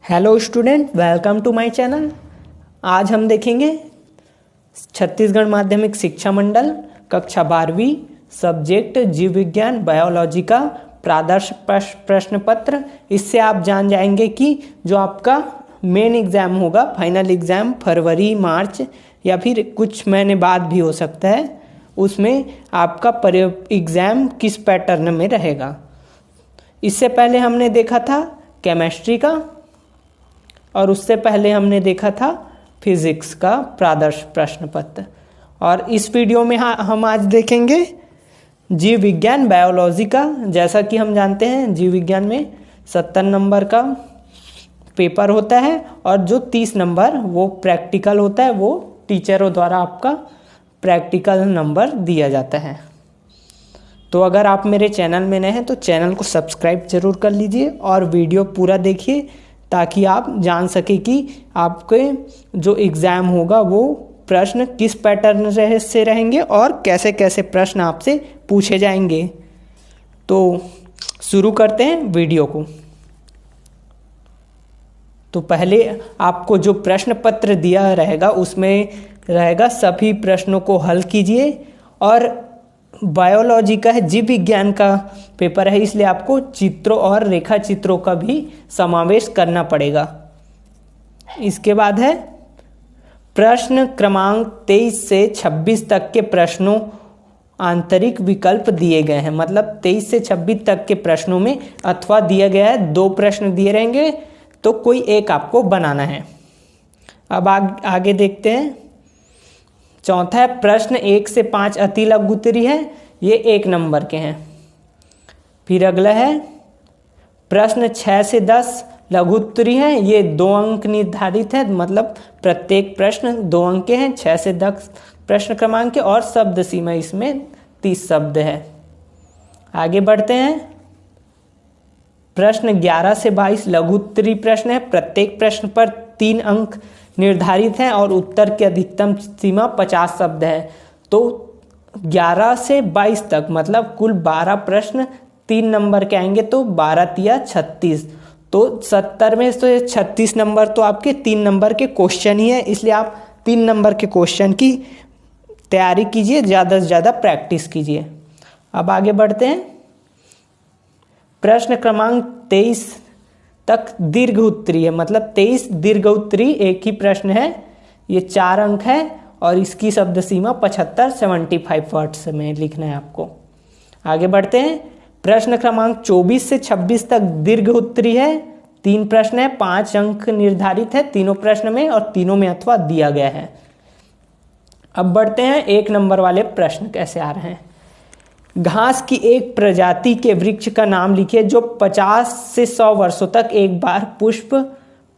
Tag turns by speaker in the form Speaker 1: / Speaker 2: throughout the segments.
Speaker 1: Hello student, welcome to my channel. आज हम देखेंगे छत्तीसगढ़ माध्यमिक शिक्षा मंडल कक्षा 12वीं सब्जेक्ट जीव विज्ञान बायोलॉजी का प्रादर्श प्रश्न पत्र। इससे आप जान जाएंगे कि जो आपका मेन एग्ज़ाम होगा, फाइनल एग्ज़ाम फरवरी मार्च या फिर कुछ महीने बाद भी हो सकता है, उसमें आपका एग्ज़ाम किस पैटर्न में रहेगा। इससे पहले हमने देखा था केमिस्ट्री का और उससे पहले हमने देखा था फिजिक्स का प्रादर्श प्रश्न पत्र। और इस वीडियो में हम आज देखेंगे जीव विज्ञान बायोलॉजी का। जैसा कि हम जानते हैं जीव विज्ञान में 70 नंबर का पेपर होता है और जो 30 नंबर वो प्रैक्टिकल होता है, वो टीचरों द्वारा आपका प्रैक्टिकल नंबर दिया जाता है। तो अगर आप मेरे चैनल में नए हैं तो चैनल को सब्सक्राइब जरूर कर लीजिए और वीडियो पूरा देखिए ताकि आप जान सके कि आपके जो एग्ज़ाम होगा वो प्रश्न किस पैटर्न से रहेंगे और कैसे कैसे प्रश्न आपसे पूछे जाएंगे। तो शुरू करते हैं वीडियो को। तो पहले आपको जो प्रश्न पत्र दिया रहेगा उसमें रहेगा सभी प्रश्नों को हल कीजिए। और बायोलॉजी का है, जीव विज्ञान का पेपर है, इसलिए आपको चित्रों और रेखा चित्रों का भी समावेश करना पड़ेगा। इसके बाद है प्रश्न क्रमांक 23 से 26 तक के प्रश्नों आंतरिक विकल्प दिए गए हैं। मतलब 23 से 26 तक के प्रश्नों में अथवा दिया गया है, 2 प्रश्न दिए रहेंगे तो कोई एक आपको बनाना है। अब आगे देखते हैं। चौथा है प्रश्न 1 से 5 अति लघु उत्तरीय है, ये 1 नंबर के हैं। फिर अगला है प्रश्न 6 से 10 लघु उत्तरीय है, ये 2 अंक निर्धारित है, मतलब प्रत्येक प्रश्न 2 अंक के हैं। 6 से 10 प्रश्न क्रमांक के और शब्द सीमा इसमें 30 शब्द है। आगे बढ़ते हैं। प्रश्न 11 से 22 लघु उत्तरीय प्रश्न है, प्रत्येक प्रश्न पर 3 अंक निर्धारित हैं और उत्तर की अधिकतम सीमा 50 शब्द है। तो 11 से 22 तक मतलब कुल 12 प्रश्न 3 नंबर के आएंगे, तो 12 तिया 36, तो 70 में से 36 नंबर तो आपके 3 नंबर के क्वेश्चन ही है, इसलिए आप 3 नंबर के क्वेश्चन की तैयारी कीजिए, ज़्यादा से ज़्यादा प्रैक्टिस कीजिए। अब आगे बढ़ते हैं। प्रश्न क्रमांक 23 तक दीर्घ उत्तरीय है, मतलब 23 दीर्घ उत्तरीय एक ही प्रश्न है, ये 4 अंक है और इसकी शब्द सीमा 75 वर्ड्स में लिखना है आपको। आगे बढ़ते हैं। प्रश्न क्रमांक 24 से 26 तक दीर्घ उत्तरीय है, 3 प्रश्न है, 5 अंक निर्धारित है तीनों प्रश्न में और तीनों में अथवा दिया गया है। अब बढ़ते हैं 1 नंबर वाले प्रश्न कैसे आ रहे हैं। घास की एक प्रजाति के वृक्ष का नाम लिखिए जो 50 से 100 वर्षों तक एक बार पुष्प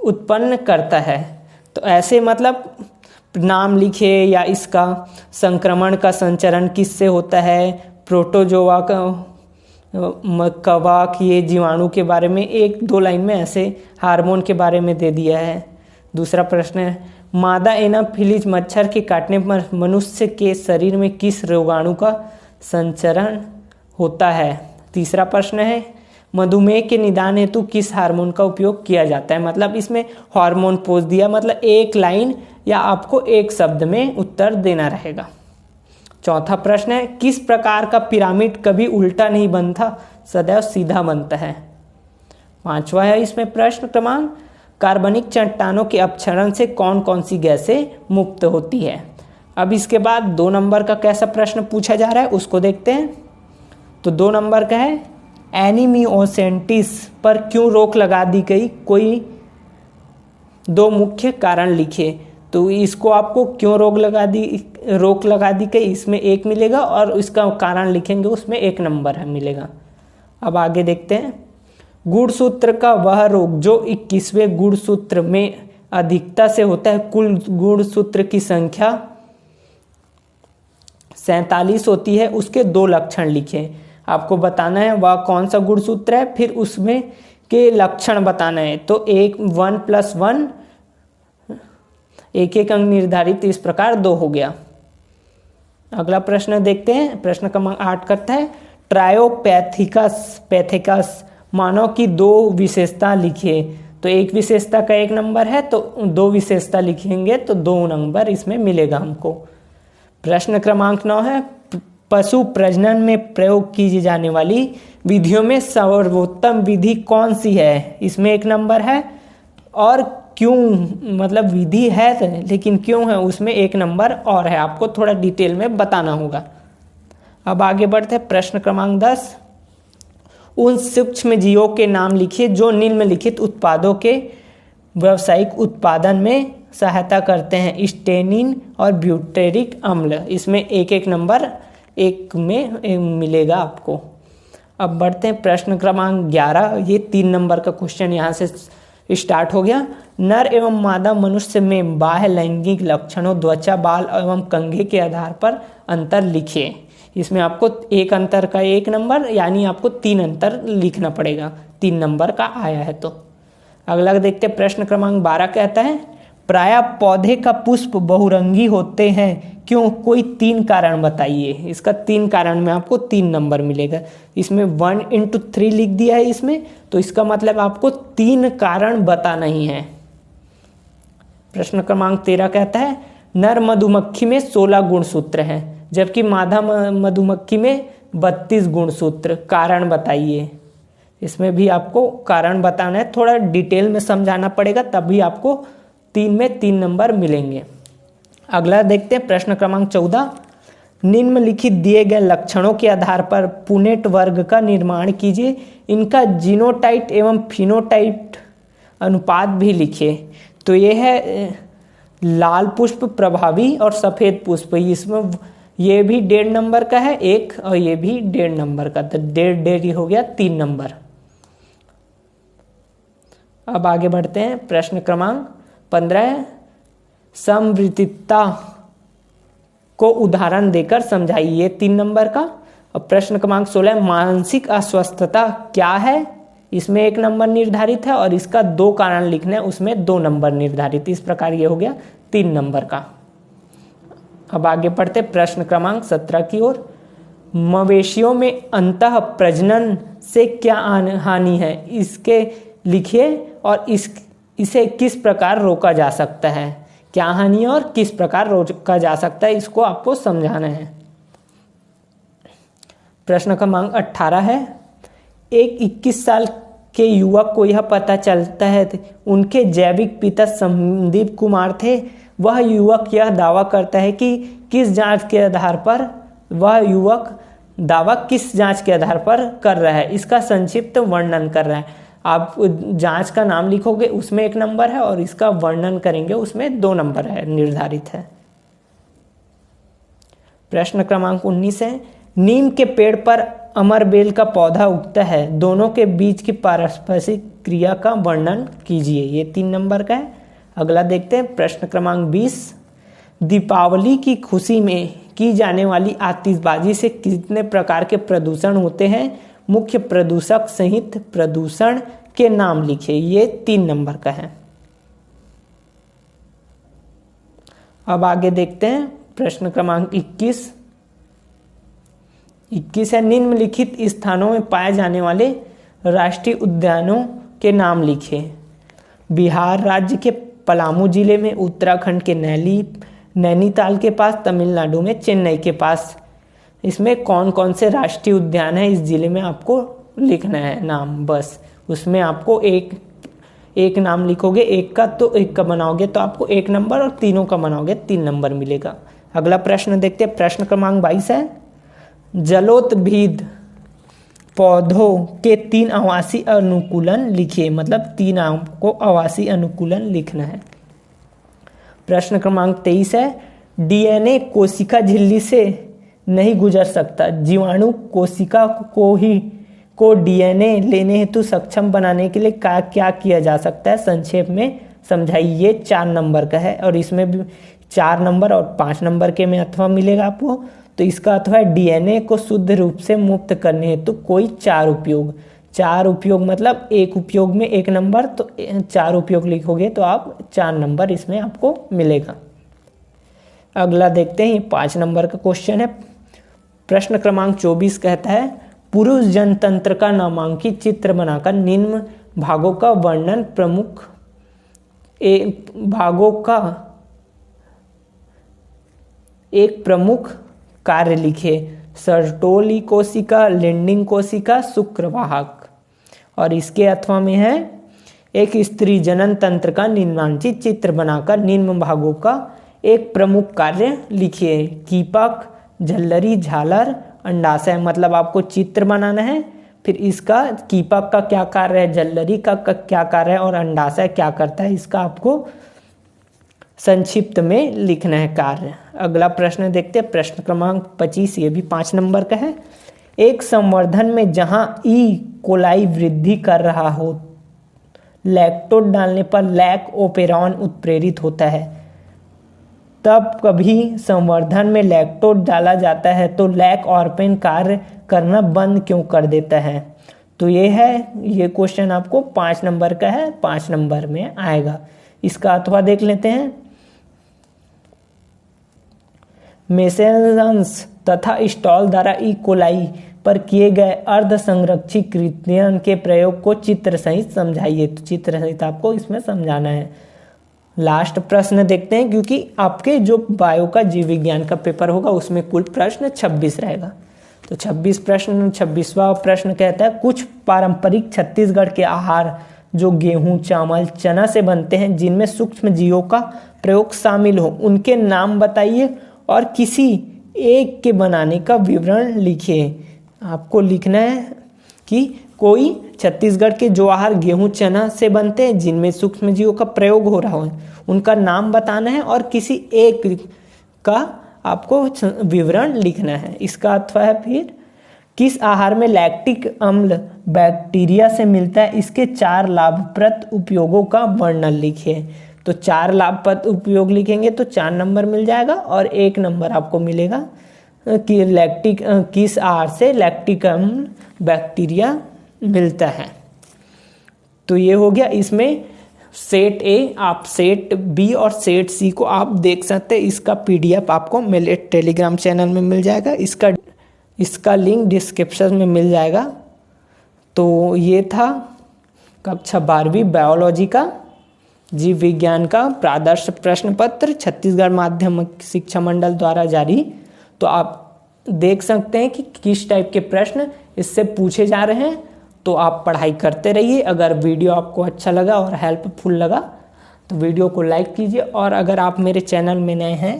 Speaker 1: उत्पन्न करता है। तो ऐसे मतलब नाम लिखिए या इसका संक्रमण का संचरण किससे होता है, प्रोटोजोआ कवक, ये जीवाणु के बारे में 1-2 लाइन में ऐसे हार्मोन के बारे में दे दिया है। दूसरा प्रश्न है मादा एनाफिलीज मच्छर के काटने पर मनुष्य के शरीर में किस रोगाणु का संचरण होता है। तीसरा प्रश्न है मधुमेह के निदान हेतु किस हार्मोन का उपयोग किया जाता है। मतलब इसमें हार्मोन पोज दिया, मतलब 1 लाइन या आपको 1 शब्द में उत्तर देना रहेगा। चौथा प्रश्न है किस प्रकार का पिरामिड कभी उल्टा नहीं बनता, सदैव सीधा बनता है। 5वां है इसमें प्रश्न क्रमांक कार्बनिक चट्टानों के अपक्षरण से कौन कौन सी गैसें मुक्त होती है। अब इसके बाद 2 नंबर का कैसा प्रश्न पूछा जा रहा है उसको देखते हैं। तो 2 नंबर का है एनीमियोसेंटिस पर क्यों रोक लगा दी गई, कोई 2 मुख्य कारण लिखिए। तो इसको आपको क्यों रोक लगा दी गई इसमें 1 मिलेगा और इसका कारण लिखेंगे उसमें 1 नंबर है मिलेगा। अब आगे देखते हैं। गुणसूत्र का वह रोग जो 21वें गुणसूत्र में अधिकता से होता है, कुल गुणसूत्र की संख्या 47 होती है, उसके 2 लक्षण लिखें। आपको बताना है वह कौन सा गुणसूत्र है, फिर उसमें के लक्षण बताना है। तो 1+1 1 अंक निर्धारित, इस प्रकार 2 हो गया। अगला प्रश्न देखते हैं। प्रश्न क्रमांक 8 करता है ट्रायोपैथिकस मानव की 2 विशेषता लिखिए। तो एक विशेषता का 1 नंबर है, तो 2 विशेषता लिखेंगे तो 2 नंबर इसमें मिलेगा हमको। प्रश्न क्रमांक 9 है, पशु प्रजनन में प्रयोग की जाने वाली विधियों में सर्वोत्तम विधि कौन सी है? इसमें 1 नंबर है, और क्यों, मतलब विधि है लेकिन क्यों है उसमें 1 नंबर और है, आपको थोड़ा डिटेल में बताना होगा। अब आगे बढ़ते हैं। प्रश्न क्रमांक 10, उन सूक्ष्म जीवों के नाम लिखिए जो निम्नलिखित उत्पादों के व्यावसायिक उत्पादन में सहायता करते हैं, स्टेनिन और ब्यूटेरिक अम्ल। इसमें 1-1 नंबर 1 में मिलेगा आपको। अब बढ़ते हैं प्रश्न क्रमांक 11, ये 3 नंबर का क्वेश्चन यहाँ से स्टार्ट हो गया। नर एवं मादा मनुष्य में बाह्य लैंगिक लक्षणों, त्वचा, बाल एवं कंघे के आधार पर अंतर लिखिए। इसमें आपको एक अंतर का 1 नंबर, यानी आपको 3 अंतर लिखना पड़ेगा, 3 नंबर का आया है तो। अगला देखते हैं। प्रश्न क्रमांक 12 कहता है, प्रायः पौधे का पुष्प बहुरंगी होते हैं क्यों? कोई 3 कारण बताइए। इसका 3 कारण में आपको 3 नंबर मिलेगा। इसमें 1×3 लिख दिया है इसमें, तो इसका मतलब आपको 3 कारण बताना ही है। प्रश्न क्रमांक 13 कहता है, नर मधुमक्खी में 16 गुणसूत्र हैं जबकि मादा मधुमक्खी में 32 गुणसूत्र, कारण बताइए। इसमें भी आपको कारण बताना है, थोड़ा डिटेल में समझाना पड़ेगा, तभी आपको 3 में 3 नंबर मिलेंगे। अगला देखते हैं। प्रश्न क्रमांक 14, निम्नलिखित दिए गए लक्षणों के आधार पर पुनेट वर्ग का निर्माण कीजिए, इनका जीनोटाइप एवं फिनोटाइप अनुपात भी लिखिए। तो ये है लाल पुष्प, प्रभावी और सफेद पुष्प। इसमें ये भी 1.5 नंबर का है 1, और ये भी 1.5 नंबर का, तो 1.5 हो गया 3 नंबर। अब आगे बढ़ते हैं। प्रश्न क्रमांक 15, समवृत्तिता को उदाहरण देकर समझाइए, 3 नंबर का। और प्रश्न क्रमांक 16, मानसिक अस्वस्थता क्या है? इसमें 1 नंबर निर्धारित है, और इसका 2 कारण लिखना है, उसमें 2 नंबर निर्धारित। इस प्रकार ये हो गया 3 नंबर का। अब आगे बढ़ते प्रश्न क्रमांक 17 की ओर। मवेशियों में अंतः प्रजनन से क्या हानि है, इसके लिखिए, और इसे किस प्रकार रोका जा सकता है। क्या हानि है और किस प्रकार रोका जा सकता है, इसको आपको समझाना है। प्रश्न क्रमांक 18 है, एक 21 साल के युवक को यह पता चलता है उनके जैविक पिता संदीप कुमार थे। वह युवक यह दावा करता है कि किस जांच के आधार पर कर रहा है, इसका संक्षिप्त वर्णन कर रहा है। आप जांच का नाम लिखोगे उसमें 1 नंबर है, और इसका वर्णन करेंगे उसमें 2 नंबर है निर्धारित है। प्रश्न क्रमांक 19 है, नीम के पेड़ पर अमरबेल का पौधा उगता है, दोनों के बीच की पारस्परिक क्रिया का वर्णन कीजिए। ये 3 नंबर का है। अगला देखते हैं। प्रश्न क्रमांक 20, दीपावली की खुशी में की जाने वाली आतिशबाजी से कितने प्रकार के प्रदूषण होते हैं? मुख्य प्रदूषक सहित प्रदूषण के नाम लिखिए। ये 3 नंबर का है। अब आगे देखते हैं। प्रश्न क्रमांक 21 है, निम्नलिखित स्थानों में पाए जाने वाले राष्ट्रीय उद्यानों के नाम लिखिए। बिहार राज्य के पलामू जिले में, उत्तराखंड के नैनीताल के पास, तमिलनाडु में चेन्नई के पास। इसमें कौन कौन से राष्ट्रीय उद्यान है इस जिले में आपको लिखना है नाम, बस। उसमें आपको एक नाम लिखोगे, एक का बनाओगे तो आपको 1 नंबर, और तीनों का बनाओगे 3 नंबर मिलेगा। अगला प्रश्न देखते हैं। प्रश्न क्रमांक 22 है, जलोद्भिद पौधों के 3 आवासीय अनुकूलन लिखिए। मतलब 3 आपको आवासीय अनुकूलन लिखना है। प्रश्न क्रमांक 23 है, डीएनए कोशिका झिल्ली से नहीं गुजर सकता, जीवाणु कोशिका को डीएनए लेने हेतु सक्षम बनाने के लिए क्या किया जा सकता है, संक्षेप में समझाइए। ये 4 नंबर का है, और इसमें भी 4 नंबर और 5 नंबर के में अथवा मिलेगा आपको। तो इसका अथवा डीएनए को शुद्ध रूप से मुक्त करने हेतु कोई 4 उपयोग मतलब एक उपयोग में 1 नंबर, तो 4 उपयोग लिखोगे तो आप 4 नंबर इसमें आपको मिलेगा। अगला देखते हैं। 5 नंबर का क्वेश्चन है। प्रश्न क्रमांक 24 कहता है, पुरुष जनतंत्र का नामांकित चित्र बनाकर निम्न भागों का वर्णन प्रमुख भागों का एक प्रमुख कार्य लिखे। सर्टोली कोशिका, लिंडिंग कोशिका, शुक्रवाहक। और इसके अथवा में है एक स्त्री जनन तंत्र का निम्नांकित चित्र बनाकर निम्न भागों का एक प्रमुख कार्य लिखिए। कीपक, झल्लरी, झालर, अंडाशय। मतलब आपको चित्र बनाना है, फिर इसका कीपक का क्या कार्य है, झल्लरी का क्या कार्य है और अंडाशय क्या करता है, इसका आपको संक्षिप्त में लिखना है कार्य। अगला प्रश्न देखते हैं, प्रश्न क्रमांक 25, ये भी 5 नंबर का है। एक संवर्धन में जहां ई कोलाई वृद्धि कर रहा हो, लैक्टोज डालने पर लैक ओपेरॉन उत्प्रेरित होता है, तब कभी संवर्धन में लैक्टोज डाला जाता है तो लैक ऑर्पेन कार्य करना बंद क्यों कर देता है। तो ये क्वेश्चन आपको 5 नंबर का है, 5 नंबर में आएगा। इसका अथवा देख लेते हैं। मेसेंस तथा स्टॉल द्वारा ई कोलाई पर किए गए अर्ध संरक्षित कृत्रियन के प्रयोग को चित्र सहित समझाइए। तो चित्र सहित आपको इसमें समझाना है। लास्ट प्रश्न देखते हैं, क्योंकि आपके जो बायो का जीव विज्ञान का पेपर होगा उसमें कुल प्रश्न 26 रहेगा। तो 26वां प्रश्न कहता है, कुछ पारंपरिक छत्तीसगढ़ के आहार जो गेहूं, चावल, चना से बनते हैं जिनमें सूक्ष्म जीवों का प्रयोग शामिल हो, उनके नाम बताइए और किसी एक के बनाने का विवरण लिखिए। आपको लिखना है कि कोई छत्तीसगढ़ के जो आहार गेहूं, चना से बनते हैं जिनमें सूक्ष्म जीवों का प्रयोग हो रहा है, उनका नाम बताना है और किसी एक का आपको विवरण लिखना है। इसका अथवा है फिर, किस आहार में लैक्टिक अम्ल बैक्टीरिया से मिलता है, इसके 4 लाभप्रद उपयोगों का वर्णन लिखिए। तो 4 लाभप्रद उपयोग लिखेंगे तो 4 नंबर मिल जाएगा और 1 नंबर आपको मिलेगा कि किस आहार से लैक्टिक अम्ल बैक्टीरिया मिलता है। तो ये हो गया। इसमें सेट ए, आप सेट बी और सेट सी को आप देख सकते हैं। इसका PDF आपको मेरे टेलीग्राम चैनल में मिल जाएगा। इसका लिंक डिस्क्रिप्शन में मिल जाएगा। तो ये था कक्षा 12वीं बायोलॉजी का जीव विज्ञान का प्रादर्श प्रश्न पत्र छत्तीसगढ़ माध्यमिक शिक्षा मंडल द्वारा जारी। तो आप देख सकते हैं कि किस टाइप के प्रश्न इससे पूछे जा रहे हैं। तो आप पढ़ाई करते रहिए। अगर वीडियो आपको अच्छा लगा और हेल्पफुल लगा तो वीडियो को लाइक कीजिए, और अगर आप मेरे चैनल में नए हैं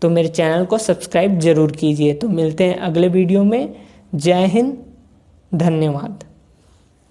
Speaker 1: तो मेरे चैनल को सब्सक्राइब जरूर कीजिए। तो मिलते हैं अगले वीडियो में। जय हिंद, धन्यवाद।